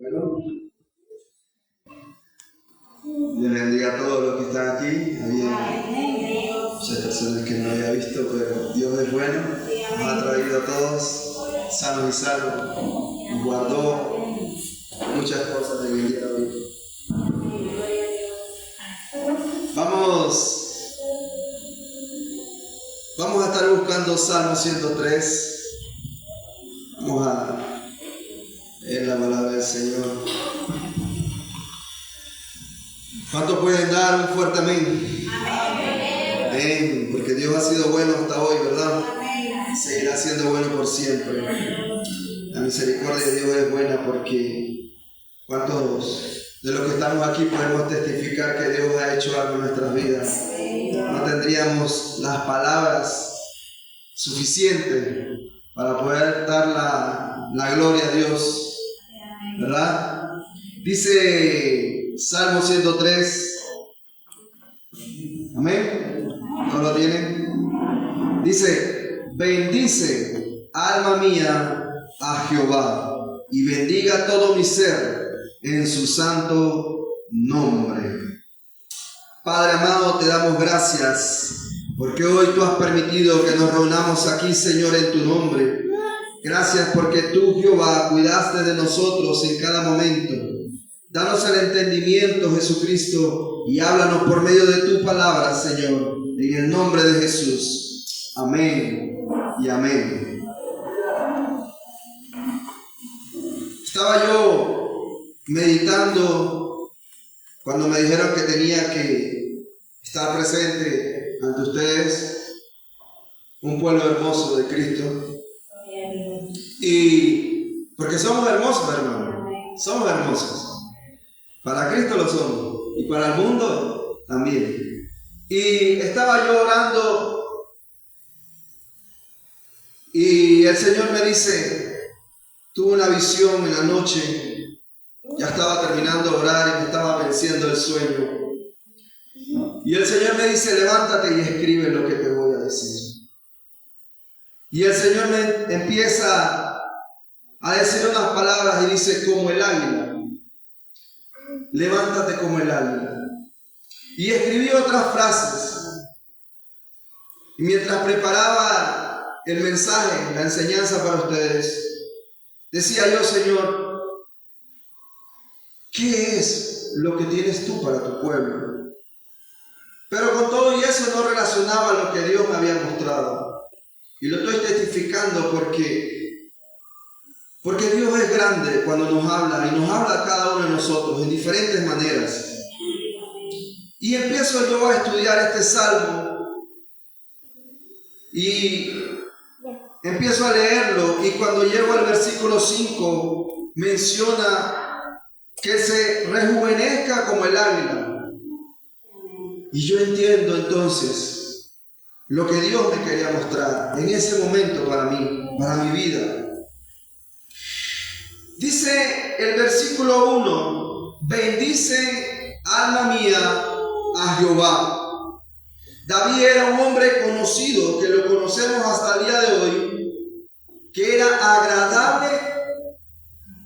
Bueno, Dios les bendiga a todos los que están aquí. Había muchas personas que no había visto, pero Dios es bueno. Nos ha traído a todos sanos y salvos. Nos guardó muchas cosas en el día de hoy. Vamos a estar buscando Salmo 103. Vamos a leer la palabra del Señor. ¿Cuántos pueden dar un fuerte amén? Amén. Porque Dios ha sido bueno hasta hoy, ¿verdad? Seguirá siendo bueno por siempre. La misericordia de Dios es buena porque ¿cuántos de los que estamos aquí podemos testificar que Dios ha hecho algo en nuestras vidas? No tendríamos las palabras suficientes para poder dar la gloria a Dios, ¿verdad? Dice Salmo 103, amén. ¿No lo tienen? Dice: bendice, alma mía, a Jehová, y bendiga todo mi ser en su santo nombre. Padre amado, te damos gracias porque hoy tú has permitido que nos reunamos aquí, Señor, en tu nombre. Gracias porque tú, Jehová, cuidaste de nosotros en cada momento. Danos el entendimiento, Jesucristo, y háblanos por medio de tu palabra, Señor, en el nombre de Jesús. Amén y amén. Estaba yo meditando cuando me dijeron que tenía que estar presente ante ustedes, un pueblo hermoso de Cristo. Y porque somos hermosos, hermano, somos hermosos. Para Cristo lo somos y para el mundo también. Y estaba yo orando y el Señor me dice, tuve una visión en la noche, ya estaba terminando de orar y me estaba venciendo el sueño. Y el Señor me dice, levántate y escribe lo que te voy a decir. Y el Señor me empieza a decir unas palabras y dice, como el águila. Levántate como el águila. Y escribí otras frases. Y mientras preparaba el mensaje, la enseñanza para ustedes, decía yo, Señor, ¿qué es lo que tienes tú para tu pueblo? Pero con todo y eso no relacionaba lo que Dios me había mostrado. Y lo estoy testificando porque Dios es grande cuando nos habla, y nos habla a cada uno de nosotros en diferentes maneras. Y empiezo yo a estudiar este salmo y empiezo a leerlo, y cuando llego al versículo 5 menciona que se rejuvenezca como el águila. Y yo entiendo entonces lo que Dios me quería mostrar en ese momento para mí, para mi vida. Dice el versículo 1, bendice, alma mía, a Jehová. David era un hombre conocido, que lo conocemos hasta el día de hoy, que era agradable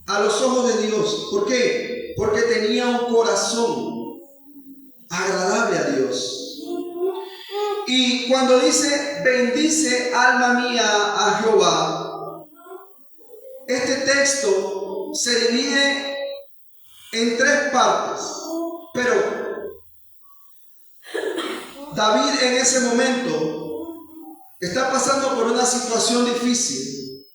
a los ojos de Dios. ¿Por qué? Porque tenía un corazón agradable a Dios. Y cuando dice, bendice, alma mía, a Jehová, este texto se divide en tres partes, pero David en ese momento está pasando por una situación difícil,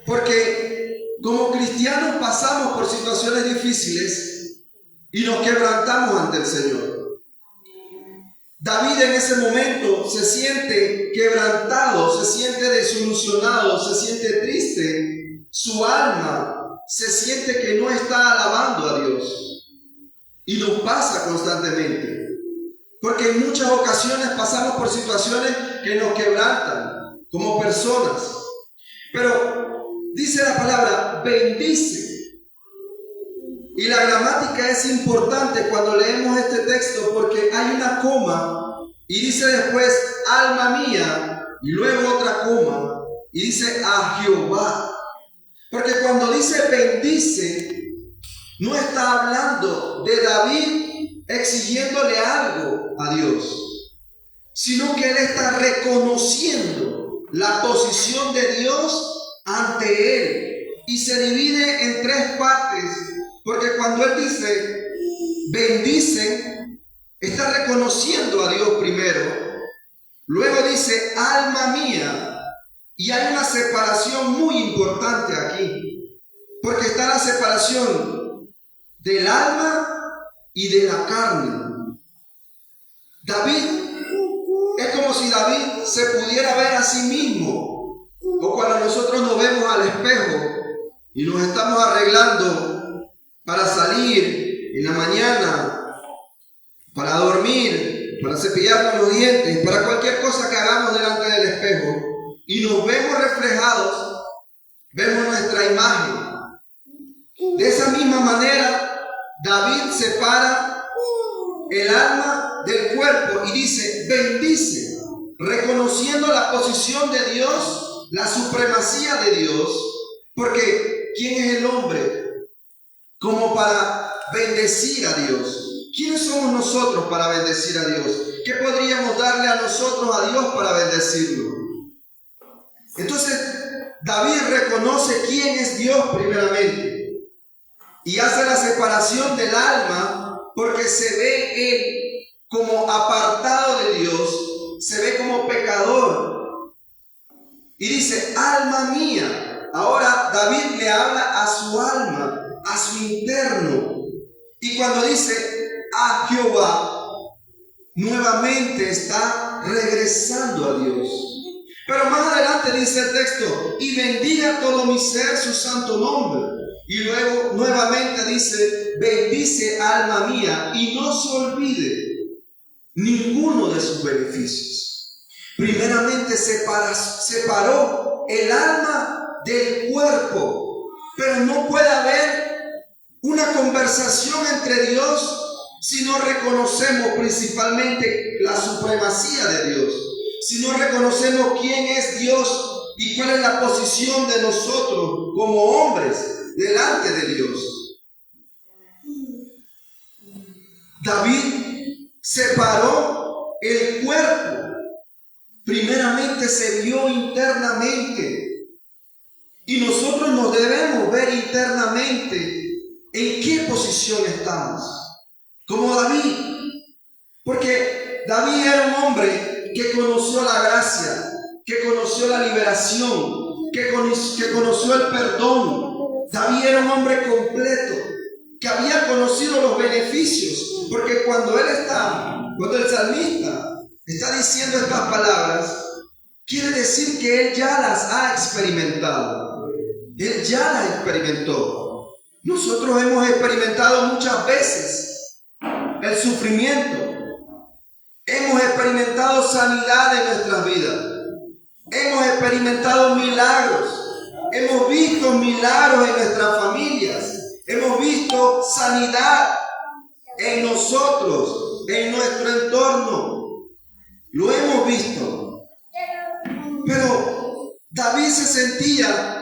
porque como cristianos pasamos por situaciones difíciles y nos quebrantamos ante el Señor. David en ese momento se siente quebrantado, se siente desilusionado, se siente triste, su alma se siente que no está alabando a Dios. Y nos pasa constantemente, porque en muchas ocasiones pasamos por situaciones que nos quebrantan como personas. Pero dice la palabra, bendice. Y la gramática es importante cuando leemos este texto, porque hay una coma y dice después, alma mía, y luego otra coma y dice, a Jehová. Porque cuando dice bendice, no está hablando de David exigiéndole algo a Dios, sino que él está reconociendo la posición de Dios ante él. Y se divide en tres partes, porque cuando él dice bendice, está reconociendo a Dios primero. Luego dice alma mía, y hay una separación muy importante aquí, porque está la separación del alma y de la carne. David, es como si David se pudiera ver a sí mismo, o cuando nosotros nos vemos al espejo y nos estamos arreglando para salir en la mañana, para dormir, para cepillarnos los dientes, para cualquier cosa que hagamos delante del espejo, y nos vemos reflejados, vemos nuestra imagen. De esa misma manera, David separa el alma del cuerpo y dice, bendice, reconociendo la posición de Dios, la supremacía de Dios, porque ¿quién es el hombre como para bendecir a Dios? ¿Quiénes somos nosotros para bendecir a Dios? ¿Qué podríamos darle a nosotros a Dios para bendecirlo? Entonces, David reconoce quién es Dios primeramente y hace la separación del alma porque se ve él como apartado de Dios, se ve como pecador. Y dice, alma mía. Ahora David le habla a su alma, a su interno. Y cuando dice a Jehová, nuevamente está regresando a Dios. Pero más adelante dice el texto, y bendiga todo mi ser su santo nombre. Y luego nuevamente dice, bendice alma mía, y no se olvide ninguno de sus beneficios. Primeramente separó el alma del cuerpo, pero no puede haber una conversación entre Dios si no reconocemos principalmente la supremacía de Dios, si no reconocemos quién es Dios y cuál es la posición de nosotros como hombres delante de Dios. David separó el cuerpo, primeramente se vio internamente. Y nosotros nos debemos ver internamente en qué posición estamos, como David. Porque David era un hombre que conoció la gracia, que conoció la liberación, que conoció el perdón. David era un hombre completo, que había conocido los beneficios. Porque cuando el salmista está diciendo estas palabras, quiere decir que él ya las ha experimentado. Él ya las experimentó. Nosotros hemos experimentado muchas veces el sufrimiento. Hemos experimentado sanidad en nuestras vidas. Hemos experimentado milagros. Hemos visto milagros en nuestras familias. Hemos visto sanidad en nosotros, en nuestro entorno. Lo hemos visto. Pero David se sentía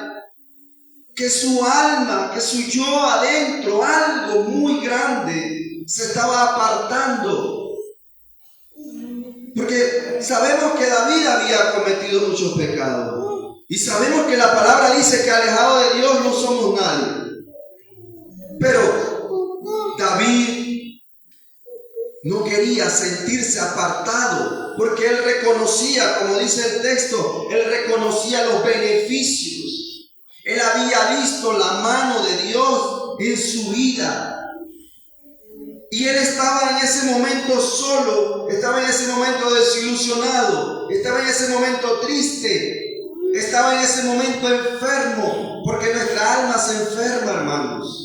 que su alma, que su yo adentro, algo muy grande, se estaba apartando. Porque sabemos que David había cometido muchos pecados. Y sabemos que la palabra dice que alejado de Dios no somos nadie. Pero David no quería sentirse apartado, porque él reconocía, como dice el texto, él reconocía los beneficios. Él había visto la mano de Dios en su vida. Y él estaba en ese momento solo, estaba en ese momento desilusionado, estaba en ese momento triste, estaba en ese momento enfermo, porque nuestra alma se enferma, hermanos.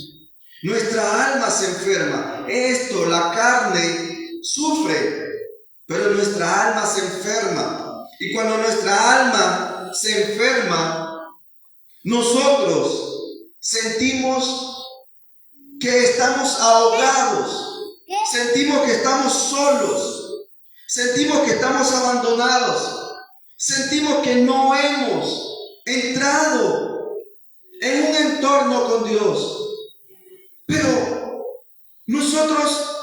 Nuestra alma se enferma. Esto, la carne, sufre, pero nuestra alma se enferma. Y cuando nuestra alma se enferma, nosotros sentimos que estamos ahogados, sentimos que estamos solos, sentimos que estamos abandonados, sentimos que no hemos entrado en un entorno con Dios. Pero nosotros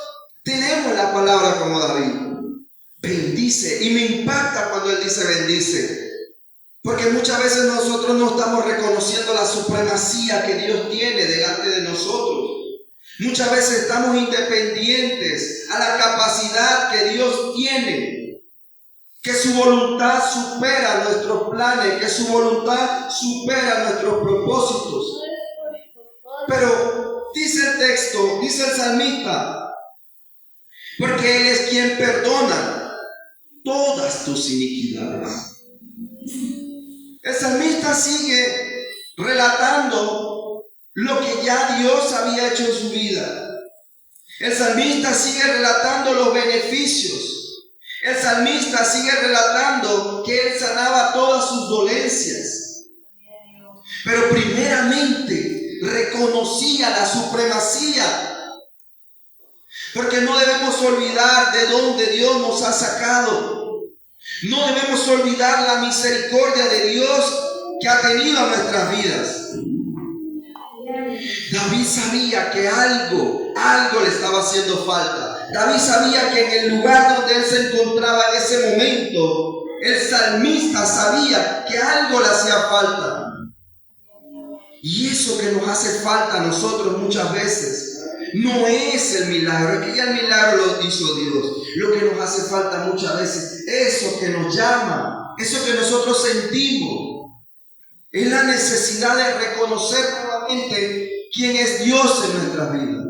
tenemos la palabra como David. Bendice. Y me impacta cuando él dice bendice. Porque muchas veces nosotros no estamos reconociendo la supremacía que Dios tiene delante de nosotros. Muchas veces estamos independientes a la capacidad que Dios tiene, que su voluntad supera nuestros planes, que su voluntad supera nuestros propósitos. Pero dice el texto, dice el salmista, porque Él es quien perdona todas tus iniquidades. El salmista sigue relatando lo que ya Dios había hecho en su vida. El salmista sigue relatando los beneficios. El salmista sigue relatando que Él sanaba todas sus dolencias. Pero primeramente reconocía la supremacía. Porque no debemos olvidar de dónde Dios nos ha sacado. No debemos olvidar la misericordia de Dios que ha tenido en nuestras vidas. David sabía que algo le estaba haciendo falta. David sabía que en el lugar donde él se encontraba en ese momento, el salmista sabía que algo le hacía falta. Y eso que nos hace falta a nosotros muchas veces no es el milagro, es que ya el milagro lo hizo Dios. Lo que nos hace falta muchas veces, eso que nos llama, eso que nosotros sentimos, es la necesidad de reconocer nuevamente quién es Dios en nuestras vidas.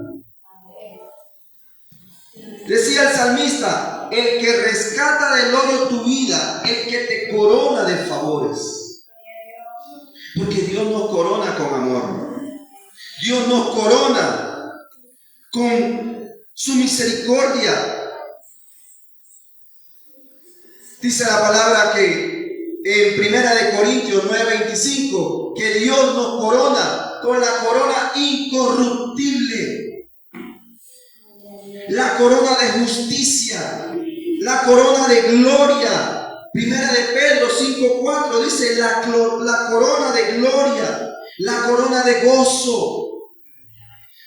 Decía el salmista, el que rescata del hoyo tu vida, el que te corona de favores. Porque Dios nos corona con amor. Dios nos corona con su misericordia. Dice la palabra que en 1 Corintios 9:25, que Dios nos corona con la corona incorruptible, la corona de justicia, la corona de gloria. 1 Pedro 5:4 dice la corona de gloria, la corona de gozo.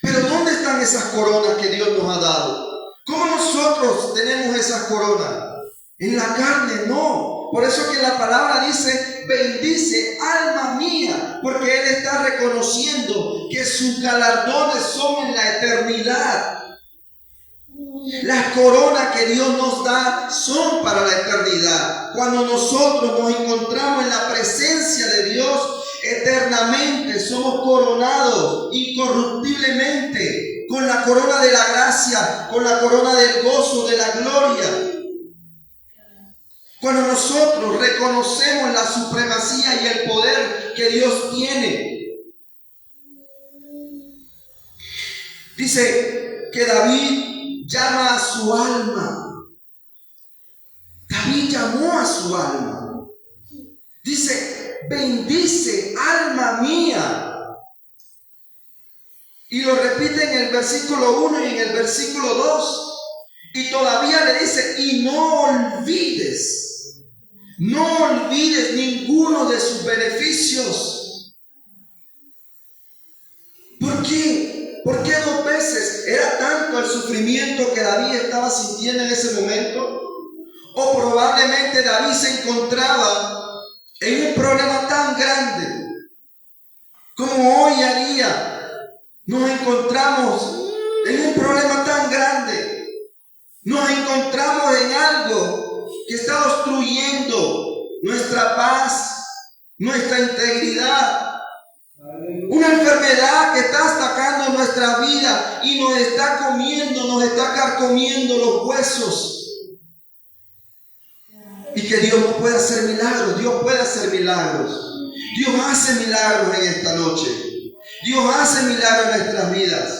Pero ¿dónde están esas coronas que Dios nos ha dado? ¿Cómo nosotros tenemos esas coronas? En la carne no. Por eso que la palabra dice, bendice alma mía, porque Él está reconociendo que sus galardones son en la eternidad. Las coronas que Dios nos da son para la eternidad. Cuando nosotros nos encontramos en la presencia de Dios, eternamente somos coronados incorruptiblemente con la corona de la gracia, con la corona del gozo, de la gloria. Cuando nosotros reconocemos la supremacía y el poder que Dios tiene. Dice que David llama a su alma. David llamó a su alma. Dice, bendice alma mía. Y lo repite en el versículo 1 y en el versículo 2. Y todavía le dice, y no olvides ninguno de sus beneficios. ¿Por qué? ¿Por qué 2 veces? ¿Era tanto el sufrimiento que David estaba sintiendo en ese momento? ¿O probablemente David se encontraba en un problema tan grande como hoy a día nos encontramos en un problema tan grande? Nos encontramos en algo que está obstruyendo nuestra paz, nuestra integridad. Una enfermedad que está atacando nuestra vida y nos está comiendo, nos está carcomiendo los huesos. Y que Dios no puede hacer milagros. Dios puede hacer milagros. Dios hace milagros en esta noche. Dios hace milagros en nuestras vidas.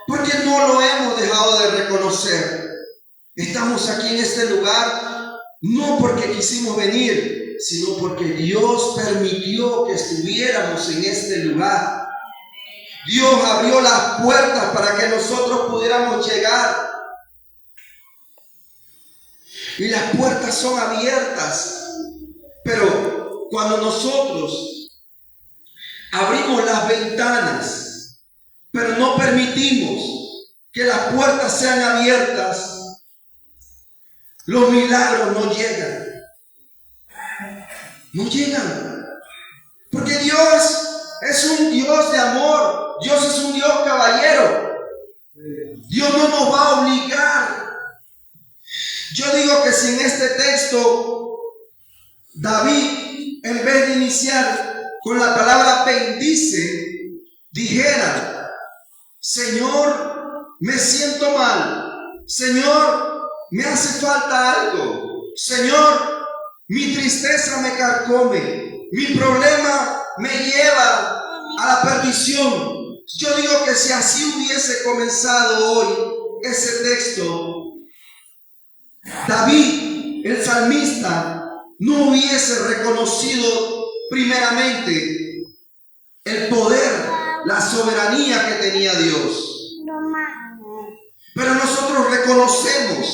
Porque no lo hemos dejado de reconocer. Estamos aquí en este lugar no porque quisimos venir, sino porque Dios permitió que estuviéramos en este lugar. Dios abrió las puertas para que nosotros pudiéramos llegar. Y las puertas son abiertas. Pero cuando nosotros Abrimos las ventanas, pero no permitimos que las puertas sean abiertas. Los milagros no llegan. No llegan. Porque Dios es un Dios de amor. Dios es un Dios caballero. Dios no nos va a obligar. Yo digo que si en este texto David, en vez de iniciar con la palabra bendice, dijera: Señor, me siento mal. Señor, me hace falta algo. Señor, mi tristeza me carcome. Mi problema me lleva a la perdición. Yo digo que si así hubiese comenzado hoy ese texto, David, el salmista, no hubiese reconocido primeramente el poder, la soberanía que tenía Dios. Pero nosotros reconocemos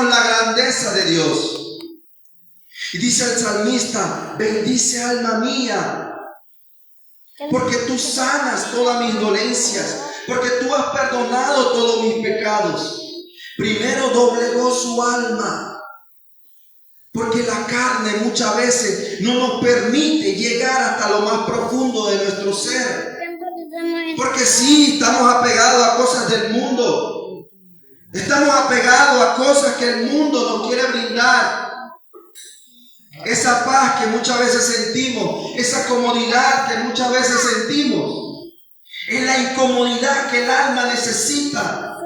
la grandeza de Dios. Y dice el salmista: bendice alma mía, porque tú sanas todas mis dolencias, porque tú has perdonado todos mis pecados. Primero doblegó su alma, porque la carne muchas veces no nos permite llegar hasta lo más profundo de nuestro ser. Porque sí, estamos apegados a cosas del mundo. Estamos apegados a cosas que el mundo nos quiere brindar. Esa paz que muchas veces sentimos, esa comodidad que muchas veces sentimos, es la incomodidad que el alma necesita.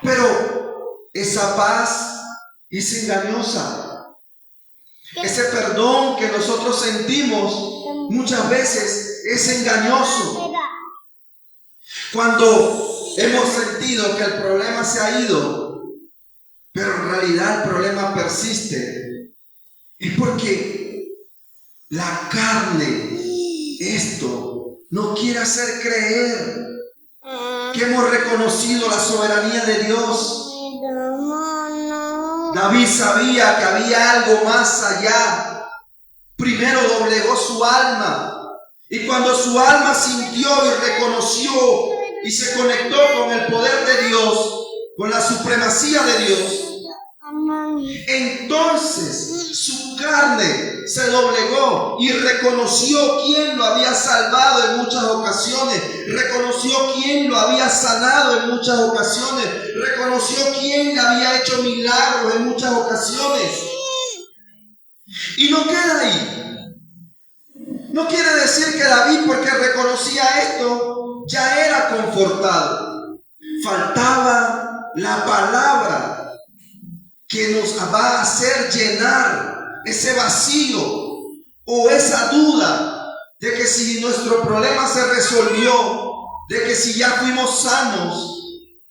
Pero esa paz es engañosa. Ese perdón que nosotros sentimos muchas veces es engañoso. Cuando hemos sentido que el problema se ha ido, pero en realidad el problema persiste, es porque la carne, esto, nos quiere hacer creer que hemos reconocido la soberanía de Dios. David sabía que había algo más allá. Primero doblegó su alma, y cuando su alma sintió y reconoció y se conectó con el poder de Dios, con la supremacía de Dios, entonces su carne se doblegó y reconoció quién lo había salvado en muchas ocasiones, reconoció quién lo había sanado en muchas ocasiones, reconoció quién le había hecho milagros en muchas ocasiones. Y no queda ahí. No quiere decir que David, porque reconocía esto, ya era confortado. Faltaba la palabra que nos va a hacer llenar ese vacío o esa duda de que si nuestro problema se resolvió, de que si ya fuimos sanos,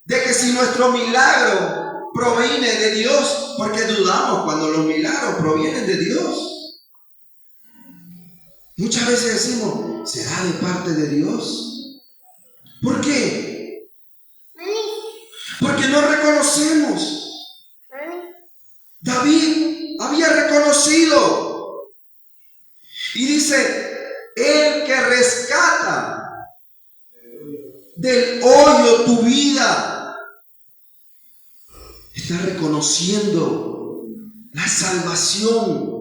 de que si nuestro milagro proviene de Dios, porque dudamos cuando los milagros provienen de Dios. Muchas veces decimos: ¿será de parte de Dios? ¿Por qué? Porque no reconocemos. David había reconocido. Y dice: el que rescata del hoyo tu vida, está reconociendo la salvación.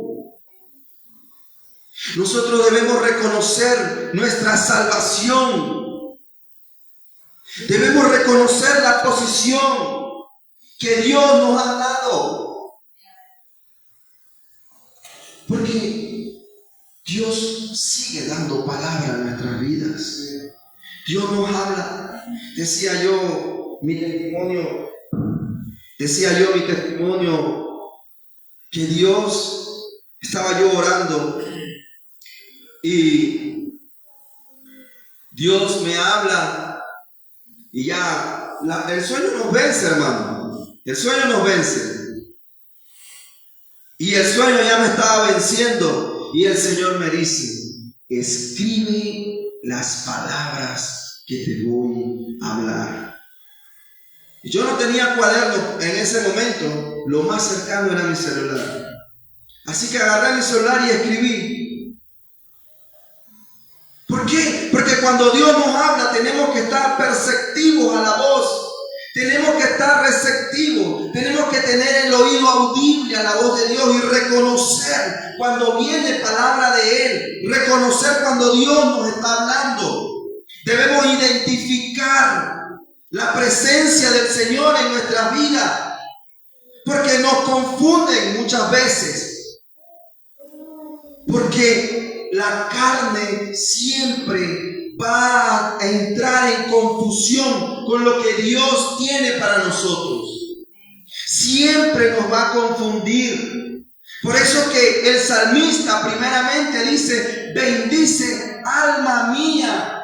Nosotros debemos reconocer nuestra salvación. Debemos reconocer la posición que Dios nos ha dado. Porque Dios sigue dando palabra en nuestras vidas. Dios nos habla. Decía yo mi testimonio, que Dios, estaba yo orando y Dios me habla y ya el sueño nos vence, hermano. El sueño nos vence. Y el sueño ya me estaba venciendo y el Señor me dice: escribe las palabras que te voy a hablar. Y yo no tenía cuaderno en ese momento, lo más cercano era mi celular. Así que agarré mi celular y escribí. Porque cuando Dios nos habla tenemos que estar perceptivos a la voz. Tenemos que estar receptivos, tenemos que tener el oído audible a la voz de Dios y reconocer cuando viene palabra de Él, reconocer cuando Dios nos está hablando. Debemos identificar la presencia del Señor en nuestras vidas, porque nos confunden muchas veces, porque la carne siempre va a entrar en confusión con lo que Dios tiene para nosotros. Siempre nos va a confundir. Por eso que el salmista primeramente dice: bendice alma mía.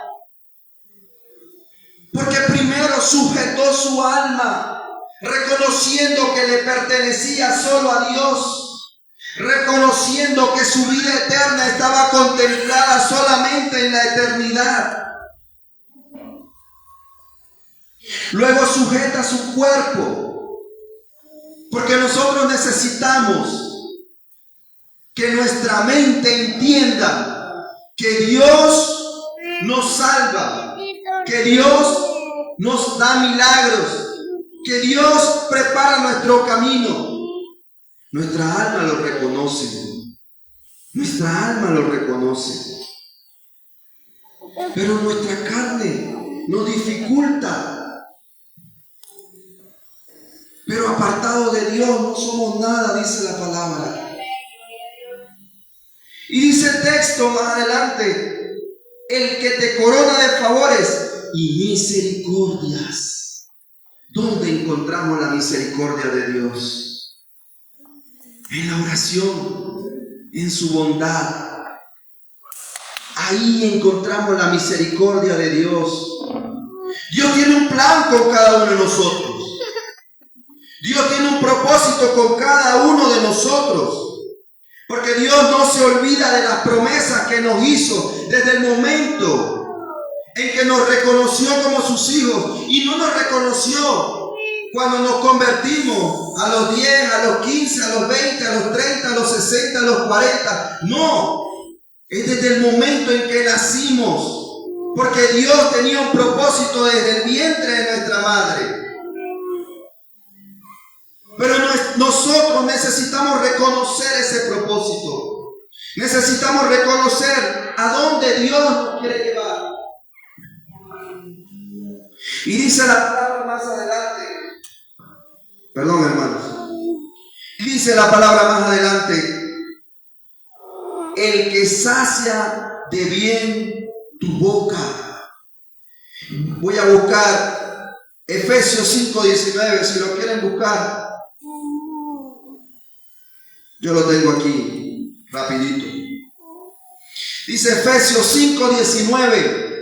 Porque primero sujetó su alma, reconociendo que le pertenecía solo a Dios. Reconociendo que su vida eterna estaba contemplada solamente en la eternidad. Luego sujeta su cuerpo, porque nosotros necesitamos que nuestra mente entienda que Dios nos salva, que Dios nos da milagros, que Dios prepara nuestro camino. Nuestra alma lo reconoce. Nuestra alma lo reconoce. Pero nuestra carne nos dificulta. Pero apartado de Dios no somos nada, dice la palabra. Y dice el texto más adelante: el que te corona de favores y misericordias. ¿Dónde encontramos la misericordia de Dios? En la oración, en su bondad. Ahí encontramos la misericordia de Dios. Dios tiene un plan con cada uno de nosotros. Dios tiene un propósito con cada uno de nosotros. Porque Dios no se olvida de las promesas que nos hizo desde el momento en que nos reconoció como sus hijos. Y no nos reconoció cuando nos convertimos a los 10, a los 15, a los 20, a los 30, a los 60, a los 40. No, es desde el momento en que nacimos. Porque Dios tenía un propósito desde el vientre de nuestra madre. Pero nosotros necesitamos reconocer ese propósito. Necesitamos reconocer a dónde Dios nos quiere llevar. Y dice la palabra más adelante. Perdón, hermanos. Dice la palabra más adelante: el que sacia de bien tu boca. Voy a buscar Efesios 5:19, si lo quieren buscar. Yo lo tengo aquí, rapidito. Dice Efesios 5:19: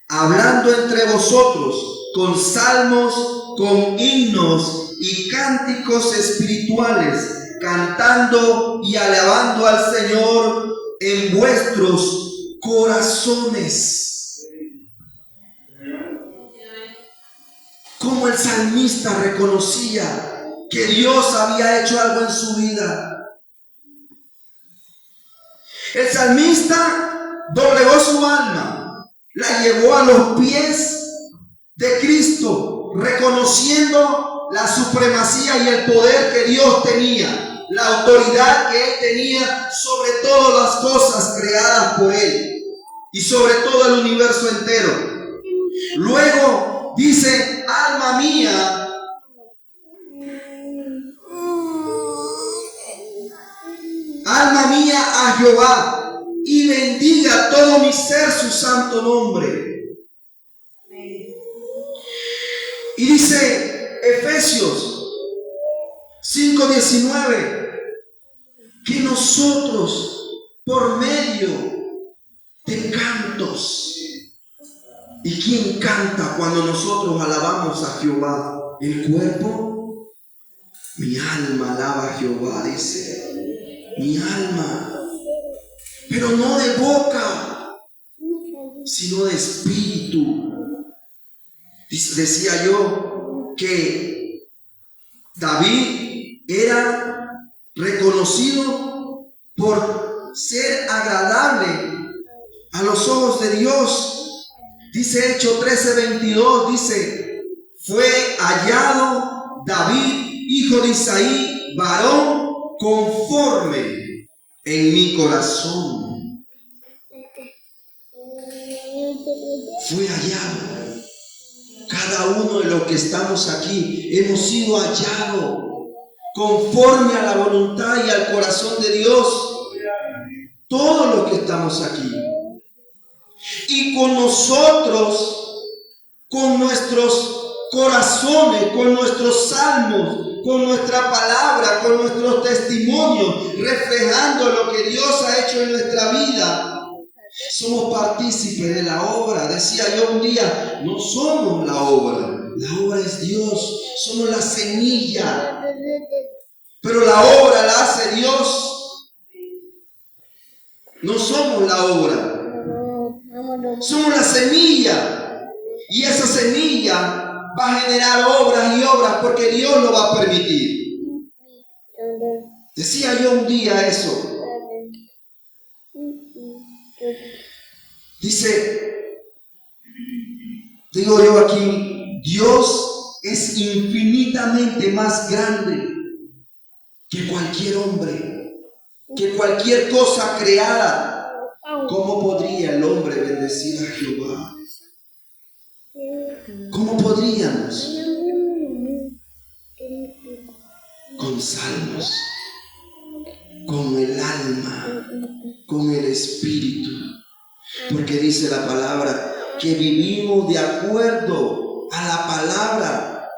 hablando entre vosotros con salmos, con himnos y cánticos espirituales, cantando y alabando al Señor en vuestros corazones. Como el salmista reconocía que Dios había hecho algo en su vida. El salmista doblegó su alma, la llevó a los pies de Cristo, reconociendo la supremacía y el poder que Dios tenía, la autoridad que Él tenía sobre todas las cosas creadas por Él y sobre todo el universo entero. Luego dice: alma mía, alma mía a Jehová, y bendiga todo mi ser su santo nombre. Y dice Efesios 5:19 que nosotros, por medio de cantos. ¿Y quién canta cuando nosotros alabamos a Jehová? ¿El cuerpo? Mi alma alaba a Jehová, dice. Mi alma. Pero no de boca, sino de espíritu. Decía yo que David era reconocido por ser agradable a los ojos de Dios. Dice Hechos 13:22, dice, fue hallado David, hijo de Isaí, varón conforme en mi corazón. Fue hallado. Cada uno de los que estamos aquí hemos sido hallados conforme a la voluntad y al corazón de Dios. Todos los que estamos aquí. Y con nosotros, con nuestros corazones, con nuestros salmos, con nuestra palabra, con nuestros testimonios, reflejando lo que Dios ha hecho en nuestra vida, somos partícipes de la obra. Decía yo un día, no somos la obra es Dios, somos la semilla, pero la obra la hace Dios. No somos la obra. Somos la semilla, y esa semilla va a generar obras y obras porque Dios lo va a permitir. Decía yo un día eso. Digo yo aquí, Dios es infinitamente más grande que cualquier hombre, que cualquier cosa creada. ¿Cómo podría el hombre bendecir a Jehová? ¿Cómo podríamos? Con salmos, con el alma, con el espíritu. Porque dice la palabra que vivimos de acuerdo a la palabra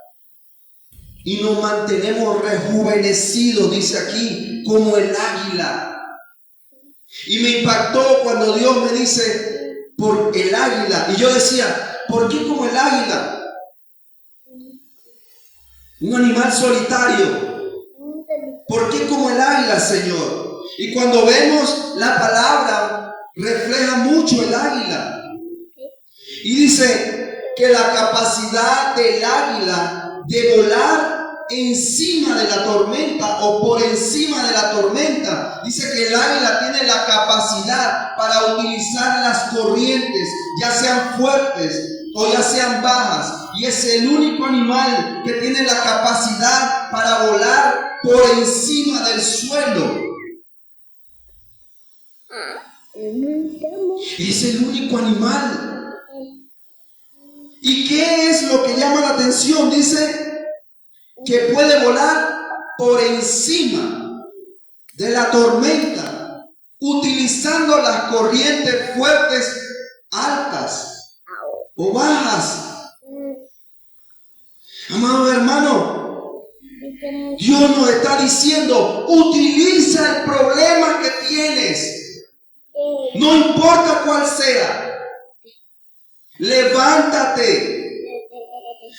y nos mantenemos rejuvenecidos, dice aquí, como el águila. Y me impactó cuando Dios me dice por el águila. Y yo decía, ¿por qué como el águila? Un animal solitario. ¿Por qué como el águila, Señor? Y cuando vemos la palabra, refleja mucho el águila. Y dice que la capacidad del águila de volar encima de la tormenta o por encima de la tormenta. Dice que el águila tiene la capacidad para utilizar las corrientes, ya sean fuertes o ya sean bajas. Y es el único animal que tiene la capacidad para volar por encima del suelo. Es el único animal. ¿Y qué es lo que llama la atención? Dice que puede volar por encima de la tormenta, utilizando las corrientes fuertes, altas o bajas. Amado hermano, Dios nos está diciendo, utiliza el problema que tienes, no importa cuál sea, levántate.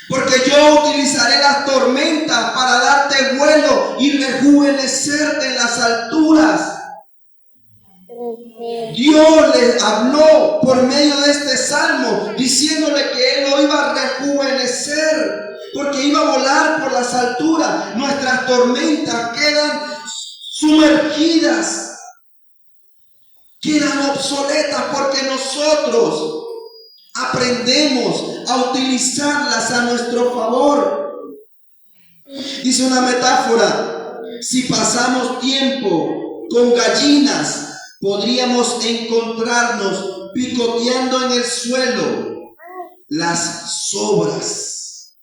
Porque yo utilizaré las tormentas para darte vuelo y rejuvenecerte en las alturas. Dios les habló por medio de este salmo, diciéndole que Él lo iba a rejuvenecer, porque iba a volar por las alturas. Nuestras tormentas quedan sumergidas, quedan obsoletas porque nosotros aprendemos a utilizarlas a nuestro favor. Dice una metáfora, si pasamos tiempo con gallinas, podríamos encontrarnos picoteando en el suelo las sobras.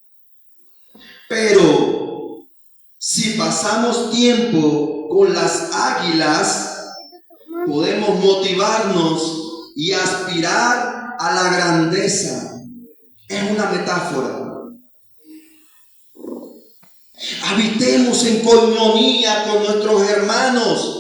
Pero si pasamos tiempo con las águilas, podemos motivarnos y aspirar a la grandeza. Es una metáfora. Habitemos en coinonía con nuestros hermanos.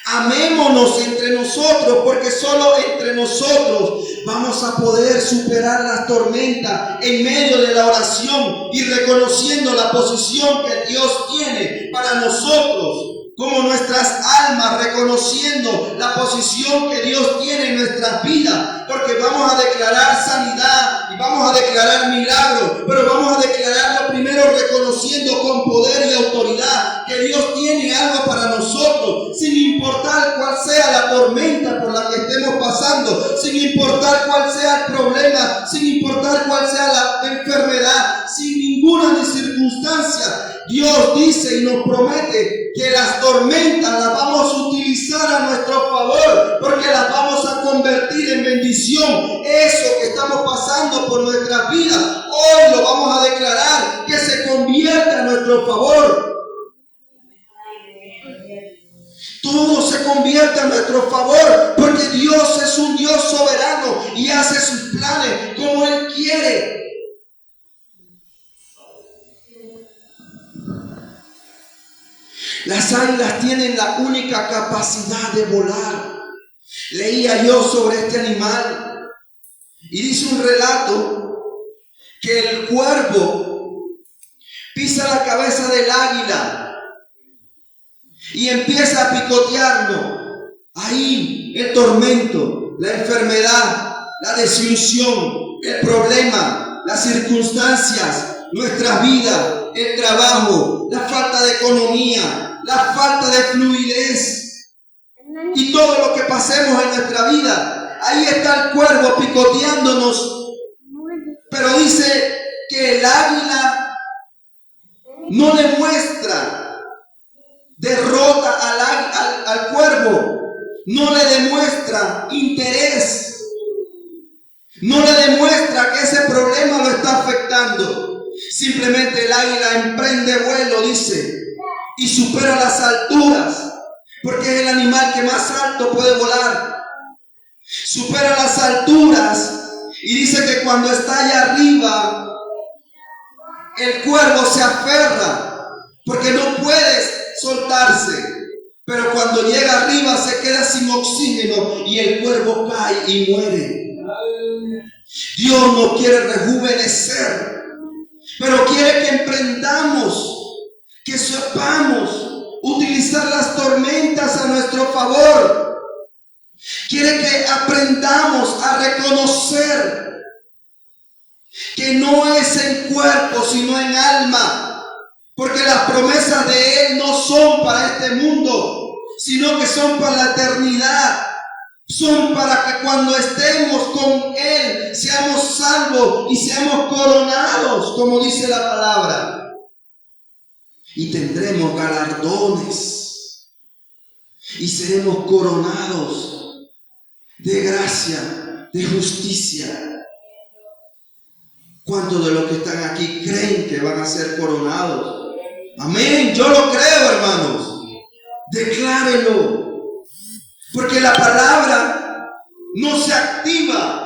Amémonos entre nosotros, porque solo entre nosotros vamos a poder superar las tormentas en medio de la oración y reconociendo la posición que Dios tiene para nosotros. Como nuestras almas reconociendo la posición que Dios tiene en nuestras vidas, porque vamos a declarar sanidad y vamos a declarar milagros, pero vamos a declararlo primero reconociendo con poder y autoridad que Dios tiene algo para nosotros, sin importar cuál sea la tormenta por la que estemos pasando, sin importar cuál sea el problema, sin importar cuál sea la enfermedad, sin ninguna circunstancia. Dios dice y nos promete que las tormentas las vamos a utilizar a nuestro favor, porque las vamos a convertir en bendición. Eso que estamos pasando por nuestras vidas, hoy lo vamos a declarar que se convierta a nuestro favor. Todo se convierte a nuestro favor, porque Dios es un Dios soberano y hace sus planes como Él quiere. Las águilas tienen la única capacidad de volar. Leía yo sobre este animal y dice un relato que el cuervo pisa la cabeza del águila y empieza a picotearlo. Ahí el tormento, la enfermedad, la desilusión, el problema, las circunstancias, nuestras vidas, el trabajo, la falta de economía, la falta de fluidez y todo lo que pasemos en nuestra vida. Ahí está el cuervo picoteándonos, pero dice que el águila no le muestra derrota al cuervo, no le demuestra interés, no le demuestra que ese problema lo está afectando. Simplemente el águila emprende vuelo, dice, y supera las alturas, porque es el animal que más alto puede volar. Supera las alturas y dice que cuando está allá arriba, el cuervo se aferra, porque no puede soltarse. Pero cuando llega arriba se queda sin oxígeno y el cuervo cae y muere. Dios nos quiere rejuvenecer, pero quiere que emprendamos, que sepamos utilizar las tormentas a nuestro favor. Quiere que aprendamos a reconocer que no es en cuerpo sino en alma, porque las promesas de Él no son para este mundo, sino que son para la eternidad. Son para que cuando estemos con Él seamos salvos y seamos coronados, como dice la palabra. Y tendremos galardones y seremos coronados de gracia, de justicia. ¿Cuántos de los que están aquí creen que van a ser coronados? Amén, yo lo creo, hermanos. Declárelo. Porque la palabra no se activa